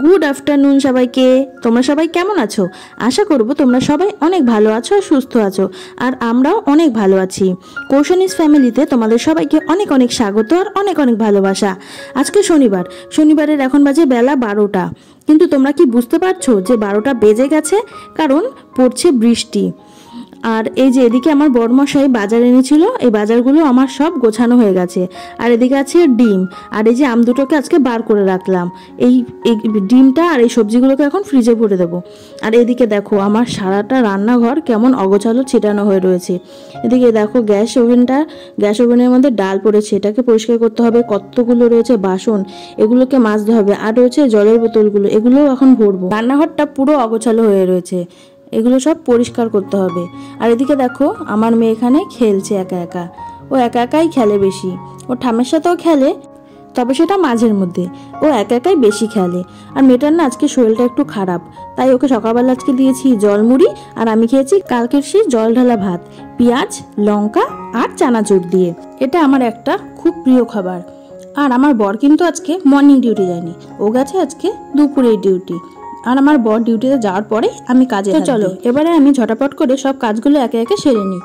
Good afternoon সবাইকে। তোমরা সবাই কেমন আছো? আশা করব তোমরা সবাই অনেক ভালো আছো আর সুস্থ আছো, আর আমরাও অনেক ভালো আছি। কৌশানিস ফ্যামিলিতে তোমাদের সবাইকে অনেক অনেক স্বাগত আর অনেক অনেক ভালোবাসা। আজকে শনিবারের এখন বাজে বেলা 12টা, কিন্তু তোমরা কি বুঝতে পারছো যে 12টা বেজে গেছে? কারণ পড়ছে বৃষ্টি। আর এই যে এদিকে আমার বড়মশাই বাজার এনেছিল, এই বাজারগুলো আমার সব গোছানো হয়ে গেছে। আর এদিকে আছে ডিম, আর এই যে আম দুটোকে আজকে বার করে রাখলাম। এই ডিমটা আর এই সবজিগুলোকে এখন ফ্রিজে ভরে দেবো। আর এদিকে দেখো আমার সারাটা রান্নাঘর কেমন অগোছালো ছিটানো হয়ে রয়েছে। এদিকে দেখো গ্যাস ওভেনের মধ্যে ডাল পড়েছে, এটাকে পরিষ্কার করতে হবে। কতগুলো রয়েছে বাসন, এগুলোকে মাজতে হবে। আর রয়েছে জলের বোতলগুলো, এগুলোও এখন ভরবো। রান্নাঘরটা পুরো অগোছালো হয়ে রয়েছে, এগুলো সব পরিষ্কার করতে হবে। আর এদিকে দেখো আমার মেয়ে এখানে খেলছে একা একা। ও একা একাই খেলে বেশি, ও ঠামের সাথেও খেলে, তবে সেটা মাঝের মধ্যে। ও একা একাই বেশি খেলে। আর মেয়েটার না আজকে শরীরটা একটু খারাপ, তাই ওকে সকালবেলা আজকে দিয়েছি জলমুড়ি, আর আমি খেয়েছি কালকের সেই জল ঢালা ভাত, পেঁয়াজ লঙ্কা আর চানাচুর দিয়ে। এটা আমার একটা খুব প্রিয় খাবার। আর আমার বর কিন্তু আজকে মর্নিং ডিউটি যায়নি, ও গেছে আজকে দুপুরের ডিউটি। আর আমার বর ডিউটিতে যাওয়ার পরে আমি কাজে। চলো এবারে আমি ঝটাপট করে সব কাজগুলো একে একে সেরে নিই।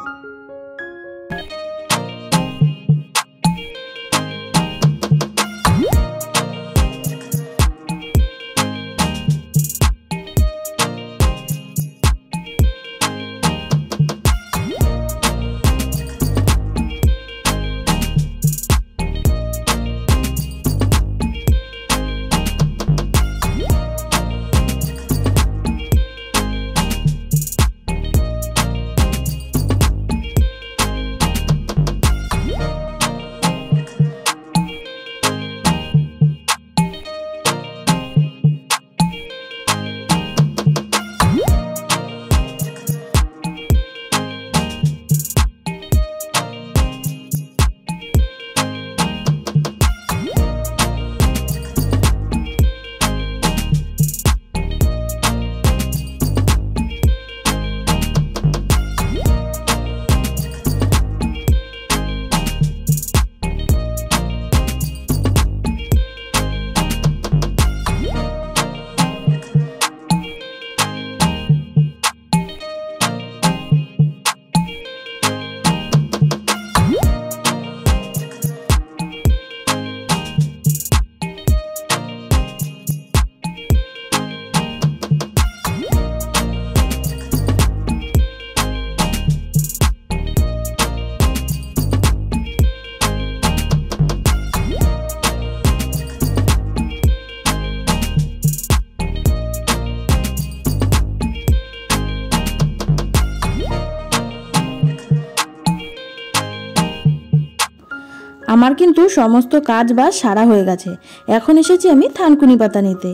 আমার কিন্তু সমস্ত কাজ বাজ সারা হয়ে গেছে। এখন এসেছি আমি থানকুনি পাতা নিতে।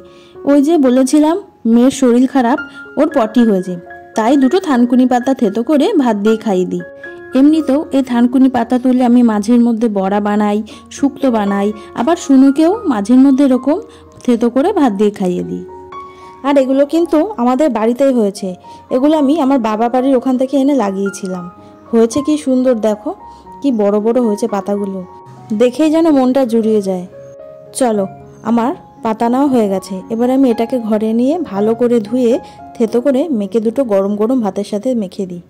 ওই যে বলেছিলাম মেয়ের শরীর খারাপ, ওর পটি হয়েছে, তাই দুটো থানকুনি পাতা থেতো করে ভাত দিয়ে খাইয়ে দিই। এমনিতেও এই থানকুনি পাতা তুলে আমি মাঝের মধ্যে বড়া বানাই, শুক্তো বানাই, আবার শুনুকেও মাঝের মধ্যে এরকম থেতো করে ভাত দিয়ে খাইয়ে দিই। আর এগুলো কিন্তু আমাদের বাড়িতেই হয়েছে, এগুলো আমি আমার বাবা বাড়ির ওখান থেকে এনে লাগিয়েছিলাম। হয়েছে কি সুন্দর, দেখো কি বড় বড় হয়েছে পাতাগুলো, দেখেই যেন মনটা জুড়িয়ে যায়। চলো আমার পাতা নেওয়া হয়ে গেছে, এবার আমি এটাকে ঘরে নিয়ে ভালো করে ধুয়ে থেতো করে মেখে দুটো গরম গরম ভাতের সাথে মেখে দিই।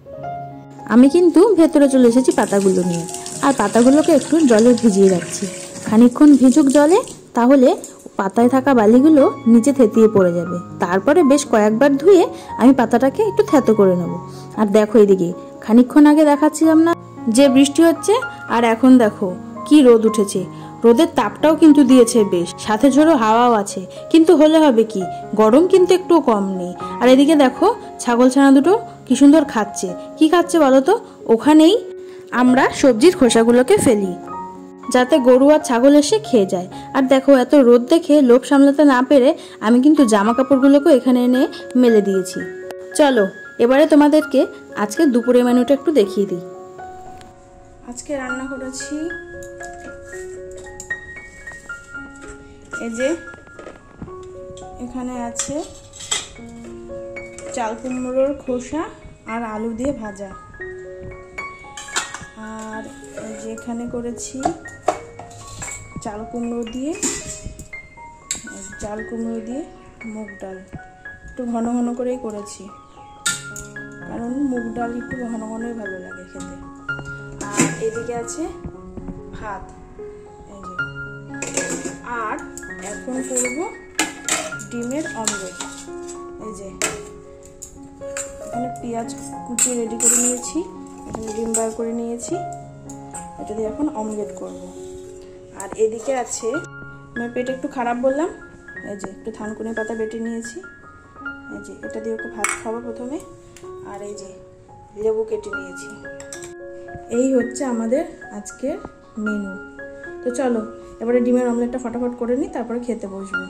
আমি কিন্তু ভেতরে চলে এসেছি পাতাগুলো নিয়ে, আর পাতাগুলোকে একটু জলে ভিজিয়ে রাখছি। খানিকক্ষণ ভিজুক জলে, তাহলে পাতায় থাকা বালিগুলো নিচে থেতিয়ে পড়ে যাবে। তারপরে বেশ কয়েকবার ধুয়ে আমি পাতাটাকে একটু থেতো করে নেব। আর দেখো এদিকে খানিকক্ষণ আগে দেখাচ্ছিলাম না যে বৃষ্টি হচ্ছে, আর এখন দেখো কি রোদ উঠেছে। রোদের তাপটাও কিন্তু দিয়েছে বেশ, সাথে ঝোড়ো হাওয়াও আছে। কিন্তু হলে হবে কি, গরম কিন্তু একটু কম নেই। আর এদিকে দেখো ছাগল ছানা দুটো কি সুন্দর খাচ্ছে। কি খাচ্ছে বলো তো? ওখানেই আমরা সবজির খোসাগুলোকে ফেলি, যাতে গরু আর ছাগল এসে খেয়ে যায়। আর দেখো এত রোদ দেখে লোভ সামলাতে না পেরে আমি কিন্তু জামা কাপড়গুলোকে এখানে এনে মেলে দিয়েছি। চলো এবারে তোমাদেরকে আজকে দুপুরের মেনুটা একটু দেখিয়ে দিই। আজকে রান্না করেছি এই যে, এখানে আছে চাল কুমড়োর খোসা আর আলু দিয়ে ভাজা, আর যে এখানে করেছি চাল কুমড়ো দিয়ে মুগ ডাল একটু ঘন ঘন করেই করেছি, কারণ মুগ ডাল একটু ঘন ঘনই ভালো লাগে খেতে। আর এদিকে আছে ভাত, এই যে। আর এখন করব ডিমের অমলেট। এই যে এখানে পেঁয়াজ কুচি রেডি করে নিয়েছি, এখানে ডিম বার করে নিয়েছি, এটা দিয়ে এখন অমলেট করব। আর এদিকে আছে, আমার পেট একটু খারাপ বললাম, এই যে একটু থানকুনি পাতা বেটে নিয়েছি, এই যে এটা দিয়ে ওকে ভাত খাবো প্রথমে। আর এই যে লেবু কেটে নিয়েছি। এই হচ্ছে আমাদের আজকের মেনু। তো চলো এবারে ডিমের অমলেটটা ফটাফট করে নিই, তারপরে খেতে বসবো।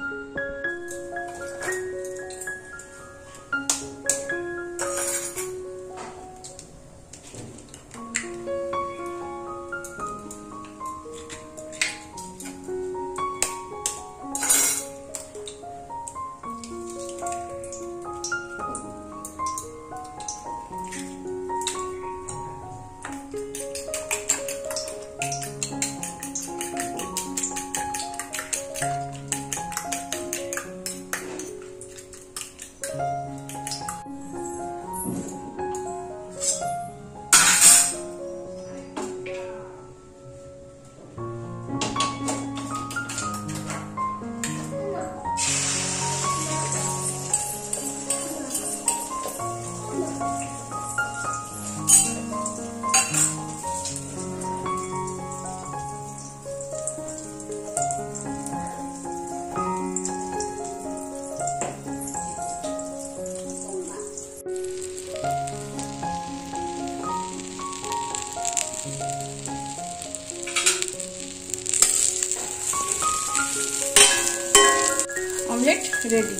Omelette ready.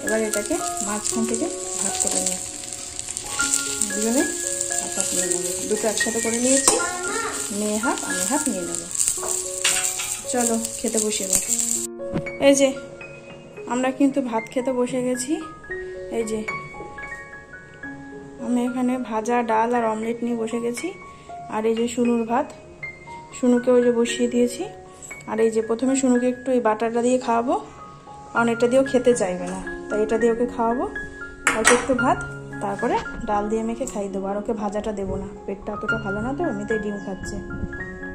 এবার এটাকে মাঝখান থেকে ভাগ করে নিই, দুজনে হাফ নিয়ে নেবো। দুটো একসাথে করে নিয়েছি, মেয়ে হাফ আমি হাফ নিয়ে নেব। চলো খেতে বসে এবার। এই যে আমরা কিন্তু ভাত খেতে বসে গেছি। এই যে আমি এখানে ভাজা ডাল আর অমলেট নিয়ে বসে গেছি। আর এই যে শুনুর ভাত, শুনুকে ওই যে বসিয়ে দিয়েছি। আর এই যে প্রথমে শুনুকে একটু এই বাটারটা দিয়ে খাওয়াবো, কারণ এটা দিয়েও খেতে চাইবে না, তাই এটা দিয়ে ওকে খাওয়াবো। অল্প একটু ভাত, তারপরে ডাল দিয়ে মেখে খাইয়ে দেবো। আর ওকে ভাজাটা দেবো না, পেটটা অতটা ভালো না তো, এমনিতেই ডিম খাচ্ছে।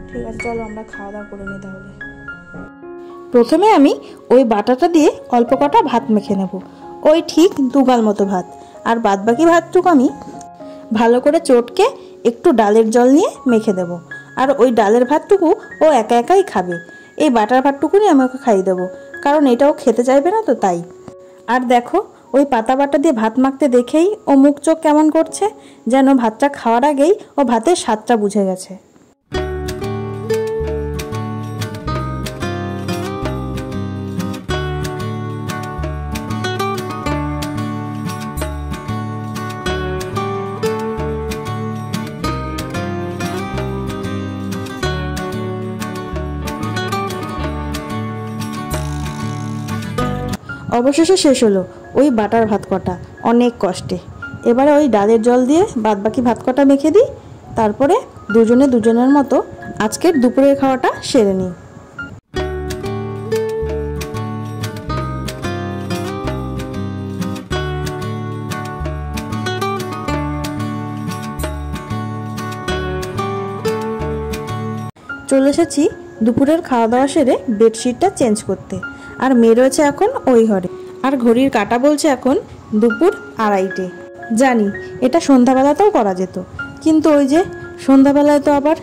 ঠিক আছে চলো আমরা খাওয়া দাওয়া করে নিই তাহলে। প্রথমে আমি ওই বাটাটা দিয়ে অল্প কটা ভাত মেখে নেব, ওই ঠিক 2 গাল মতো ভাত। আর বাদবাকি ভাতটুকু আমি ভালো করে চটকে একটু ডালের জল নিয়ে মেখে দেব। আর ওই ডালের ভাতটুকু ও একা একাই খাবে, এই বাটার ভাতটুকুনি আমি ওকে খাইয়ে দেবো, কারণ এটাও খেতে চাইবে না তো তাই। আর দেখো ওই পাতা বাটা দিয়ে ভাত মাখতে দেখেই ও মুখ চোখ কেমন করছে, যেন ভাতটা খাওয়ার আগেই ও ভাতের স্বাদটা বুঝে গেছে। অবশেষে শেষ হলো ওই বাটার ভাত কটা, অনেক কষ্টে। এবারে ওই ডালের জল দিয়ে বাদবাকি ভাত কটা মেখে দিই, তারপরে দুজনে দুজনের মতো আজকের দুপুরের খাওয়াটা সেরে নিই। চলে এসেছি দুপুরের খাওয়া দাওয়া সেরে বেডশিটটা চেঞ্জ করতে। আর মেয়ে রয়েছে এখন ওই ঘরে, আর ঘড়ির কাঁটা বলছে এখন দুপুর 2:30। জানি এটা সন্ধ্যাবেলাতেও করা যেত, কিন্তু ওই যে সন্ধ্যাবেলায় তো আবার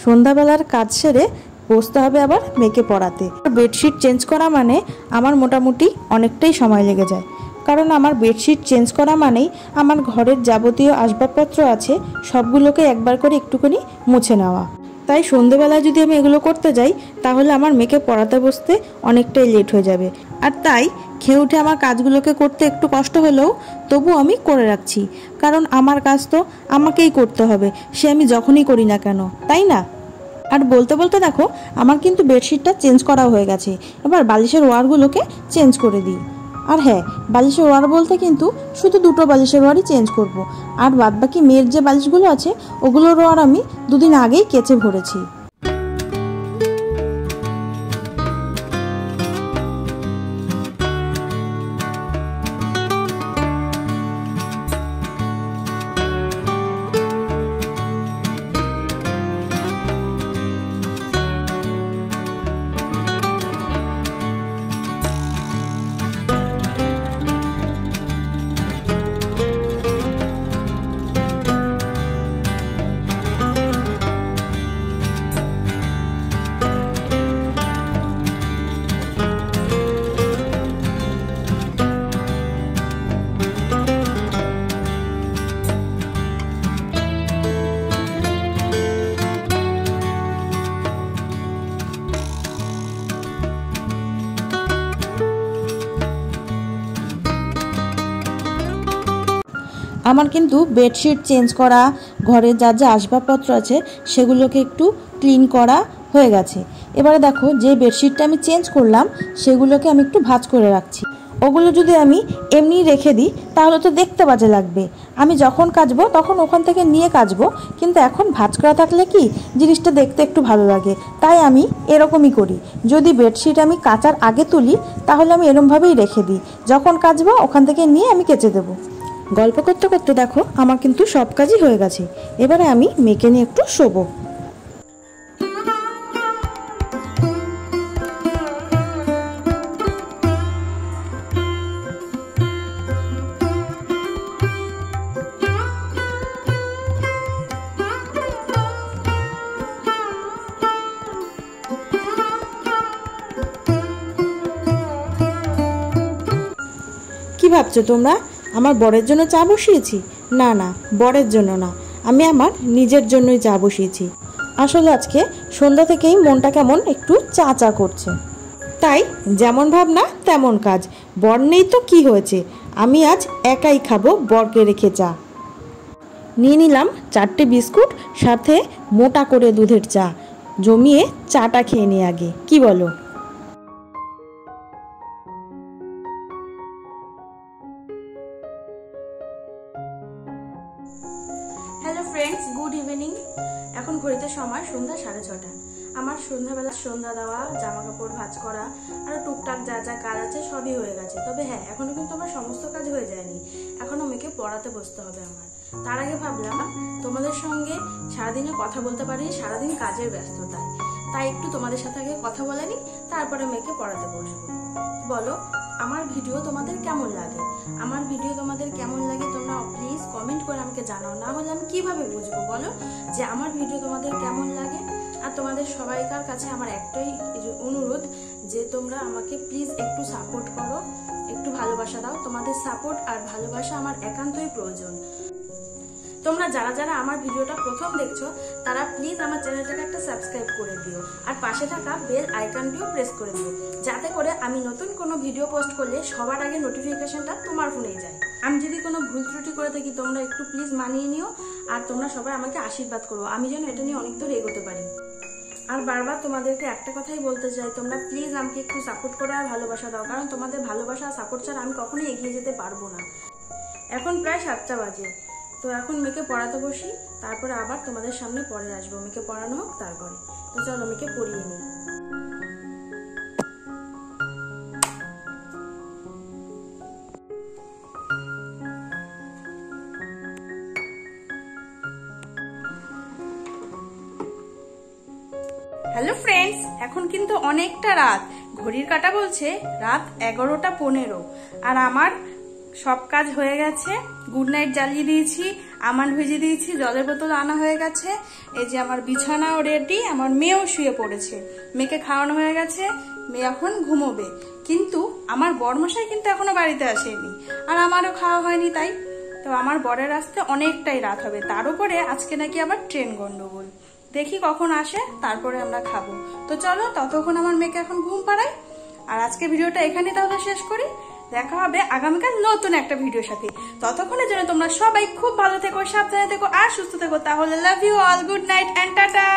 সন্ধ্যাবেলার কাজ সেরে বসতে হবে আবার মেয়েকে পড়াতে। বেডশিট চেঞ্জ করা মানে আমার মোটামুটি অনেকটাই সময় লেগে যায়, কারণ আমার বেডশিট চেঞ্জ করা মানেই আমার ঘরের যাবতীয় আসবাবপত্র আছে সবগুলোকে একবার করে একটুখানি মুছে নেওয়া। তাই সন্ধ্যেবেলায় যদি আমি এগুলো করতে যাই তাহলে আমার মেয়েকে পড়াতে বসতে অনেকটাই লেট হয়ে যাবে। আর তাই খেয়ে উঠে আমার কাজগুলোকে করতে একটু কষ্ট হলেও তবু আমি করে রাখছি, কারণ আমার কাজ তো আমাকেই করতে হবে, সে আমি যখনই করি না কেন, তাই না? আর বলতে বলতে দেখো আমার কিন্তু বেডশিটটা চেঞ্জ করা হয়ে গেছে, এবার বালিশের ওয়ারগুলোকে চেঞ্জ করে দিই। আর হ্যাঁ, বালিশের ওয়ার বলতে কিন্তু শুধু 2টো বালিশের ওয়ারই চেঞ্জ করব, আর বাদবাকি মেয়ের যে বালিশগুলো আছে ওগুলোর ওয়ার আমি 2 দিন আগেই কেচে ভরেছি। আমার কিন্তু বেডশিট চেঞ্জ করা, ঘরে যা যা আসবাবপত্র আছে সেগুলোকে একটু ক্লিন করা হয়ে গেছে। এবারে দেখো, যে বেডশিটটা আমি চেঞ্জ করলাম সেগুলোকে আমি একটু ভাঁজ করে রাখছি। ওগুলো যদি আমি এমনি রেখে দিই তাহলে তো দেখতে বাজে লাগবে। আমি যখন কাচবো তখন ওখান থেকে নিয়ে কাচবো, কিন্তু এখন ভাঁজ করা থাকলে কি জিনিসটা দেখতে একটু ভালো লাগে, তাই আমি এরকমই করি। যদি বেডশিট আমি কাচার আগে তুলি তাহলে আমি এরমভাবেই রেখে দিই, যখন কাচবো ওখান থেকে নিয়ে আমি কেচে দেবো। গল্প করতে করতে দেখো আমার কিন্তু সব কাজই হয়ে গেছে। এবারে আমি মেয়েকে নিয়ে একটু শোবো। কি ভাবছো তোমরা, আমার বরের জন্য চা বসিয়েছি? না না, বরের জন্য না, আমি আমার নিজের জন্যই চা বসিয়েছি। আসলে আজকে সন্ধ্যা থেকেই মনটা কেমন একটু চা চা করছে, তাই যেমন ভাবনা তেমন কাজ। বর নেই তো কি হয়েছে, আমি আজ একাই খাবো বরকে রেখে চা। নিয়ে নিলাম 4টে বিস্কুট, সাথে মোটা করে দুধের চা। জমিয়ে চাটা খেয়ে নিই আগে, কি বলো? Hello friends, good evening. এখন ঘড়িতে সময় সন্ধ্যা 6:30। আমার সন্ধ্যাবেলা সন্ধ্যা দেওয়া, জামা কাপড় ভাঁজ করা আর টুকটাক যা যা কাজ আছে সবই হয়ে গেছে। তবে হ্যাঁ, এখনো কিন্তু আমার সমস্ত কাজ হয়ে যায়নি, এখনো মেয়েকে পড়াতে বসতে হবে আমার। তার আগে ভাবলাম তোমাদের সঙ্গে সারাদিনে কথা বলতে পারি, সারাদিন কাজের ব্যস্ততায়, তাই একটু তোমাদের সাথে আগে কথা বলে নিই, তারপরে মেয়েকে পড়াতে বসবো। বলো, আমার ভিডিও তোমাদের কেমন লাগে? আমার ভিডিও তোমাদের কেমন লাগে তোমরা প্লিজ কমেন্ট করে আমাকে জানাও, না হলে আমি কিভাবে বুঝবো বলো যে আমার ভিডিও তোমাদের কেমন লাগে? আর তোমাদের সবাইকার কাছে আমার একটাই অনুরোধ যে তোমরা আমাকে প্লিজ একটু সাপোর্ট করো, একটু ভালোবাসা দাও। তোমাদের সাপোর্ট আর ভালোবাসা আমার একান্তই প্রয়োজন। তোমরা যারা যারা আমার ভিডিওটা প্রথম দেখছো তারা প্লিজ আমার চ্যানেলটাকে একটা সাবস্ক্রাইব করে দিও, আর পাশে থাকা বেল আইকনটিও প্রেস করে দিও, যাতে করে আমি নতুন কোনো ভিডিও পোস্ট করলে সবার আগে নোটিফিকেশনটা তোমার ফোনেই যায়। আমি যদি কোনো ভুল ত্রুটি করে থাকি তোমরা একটু প্লিজ মানিয়ে নিও, আর তোমরা সবাই আমাকে আশীর্বাদ করো, আমি যেন এটা নিয়ে অনেক দূর এগোতে পারি। আর বারবার তোমাদেরকে একটা কথাই বলতে চাই, তোমরা প্লিজ আমাকে একটু সাপোর্ট করো আর ভালোবাসা দাও, কারণ তোমাদের ভালোবাসা আর সাপোর্ট ছাড়া আমি কখনোই এগিয়ে যেতে পারবো না। এখন প্রায় 7টা বাজে, তো এখন মেয়েকে পড়াতে বসি, তারপরে আবার তোমাদের সামনে পরে আসবো, মেয়েকে পড়ানো হোক তারপরে। তো চলো মেয়েকে পড়িয়ে নিই। হ্যালো ফ্রেন্ডস, এখন কিন্তু অনেকটা রাত, ঘড়ির কাঁটা বলছে রাত 11:15, আর আমার সব কাজ হয়ে গেছে। গুড নাইট জ্বালিয়ে দিয়েছি, আমন্ড ভেজে দিয়েছি, জলের বোতল আনা হয়ে গেছে, এই যে আমার বিছানাও রেডি, আমার মেয়েও শুয়ে পড়েছে, মেয়েকে খাওয়ানো হয়ে গেছে, মেয়ে এখন ঘুমোবে। কিন্তু আমার বরমশাই কিন্তু এখনো বাড়িতে আসেনি, আর আমারও খাওয়া হয়নি, তাই তো আমার বরের আসতে অনেকটাই রাত হবে। তার উপরে আজকে নাকি আবার ট্রেন গন্ডগোল, দেখি কখন আসে, তারপরে আমরা খাবো। তো চলো ততক্ষণ আমার মেয়েকে এখন ঘুম পাড়াই, আর আজকে ভিডিওটা এখানে তাহলে শেষ করি। দেখা হবে আগামীকাল নতুন একটা ভিডিওর সাথে। ততক্ষণের জন্য তোমরা সবাই খুব ভালো থেকো, সাবধানে থেকো আর সুস্থ থেকো। তাহলে love you all, good night and tata.